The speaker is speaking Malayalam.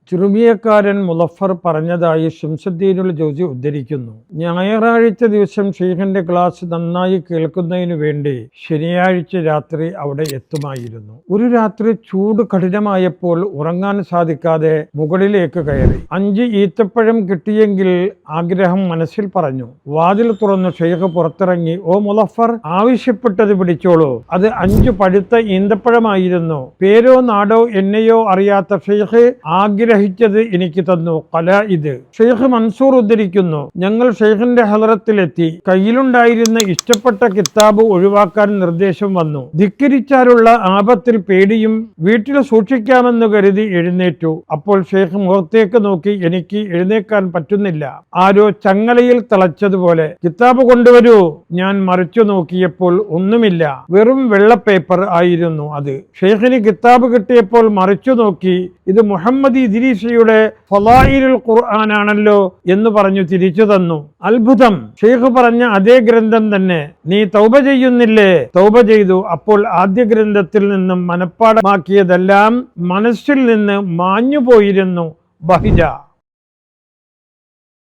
ചെറുമിയക്കാരൻ മുളഫർ പറഞ്ഞതായി ഷംസുദ്ദീനുൽ ജൗസി ഉദ്ധരിക്കുന്നു. ഞായറാഴ്ച ദിവസം ഷെയ്ഖിന്റെ ക്ലാസ് നന്നായി കേൾക്കുന്നതിനു വേണ്ടി ശനിയാഴ്ച രാത്രി അവിടെ എത്തുമായിരുന്നു. ഒരു രാത്രി ചൂട് കഠിനമായപ്പോൾ ഉറങ്ങാൻ സാധിക്കാതെ മുകളിലേക്ക് കയറി. 5 ഈത്തപ്പഴം കിട്ടിയെങ്കിൽ ആഗ്രഹം മനസ്സിൽ പറഞ്ഞു. വാതിൽ തുറന്നു ഷെയ്ഖ് പുറത്തിറങ്ങി, "ഓ മുളഫർ, ആവശ്യപ്പെട്ടത് പിടിച്ചോളൂ." അത് 5 പഴുത്ത ഈന്തപ്പഴമായിരുന്നു. പേരോ നാടോ എന്നെയോ അറിയാത്ത ഷെയ്ഖ് ആഗ്രഹിച്ചത് എനിക്ക് തന്നു. ഖലാഇദ്. ഷെയ്ഖ് മൻസൂർ ഉദ്ധരിക്കുന്നു, ഞങ്ങൾ ഷെയ്ഖിന്റെ ഹളറത്തിലെത്തി. കയ്യിലുണ്ടായിരുന്ന ഇഷ്ടപ്പെട്ട കിതാബ് ഒഴിവാക്കാൻ നിർദ്ദേശം വന്നു. ധിക്കരിച്ചാലുള്ള ആപത്തിൽ പേടിയും വീട്ടിൽ സൂക്ഷിക്കാമെന്ന് കരുതി എഴുന്നേറ്റു. അപ്പോൾ ഷെയ്ഖ് മുഖത്തേക്ക് നോക്കി, എനിക്ക് എഴുന്നേക്കാൻ പറ്റുന്നില്ല, ആരോ ചങ്ങലയിൽ തളച്ചതുപോലെ. കിതാബ് കൊണ്ടുവരൂ. ഞാൻ മറിച്ചു നോക്കിയപ്പോൾ ഒന്നുമില്ല, വെറും വെള്ള പേപ്പർ ആയിരുന്നു അത്. ഷെയ്ഖിന് കിതാബ് കിട്ടിയപ്പോൾ മറിച്ചു നോക്കി, ഇത് മുഹമ്മദ് ഇദ്രീസിയുടെ ഫളായിലുൽ ഖുർആൻ ആണല്ലോ എന്ന് പറഞ്ഞു തിരിച്ചു തന്നു. അത്ഭുതം, ഷെയ്ഖ് പറഞ്ഞ അതേ ഗ്രന്ഥം തന്നെ. നീ തൗബ ചെയ്യുന്നില്ലേ? തൗബ ചെയ്തു. അപ്പോൾ ആദ്യ ഗ്രന്ഥത്തിൽ നിന്നും മനഃപ്പാടമാക്കിയതെല്ലാം മനസ്സിൽ നിന്ന് മാഞ്ഞുപോയിരുന്നു. ബഹിജ.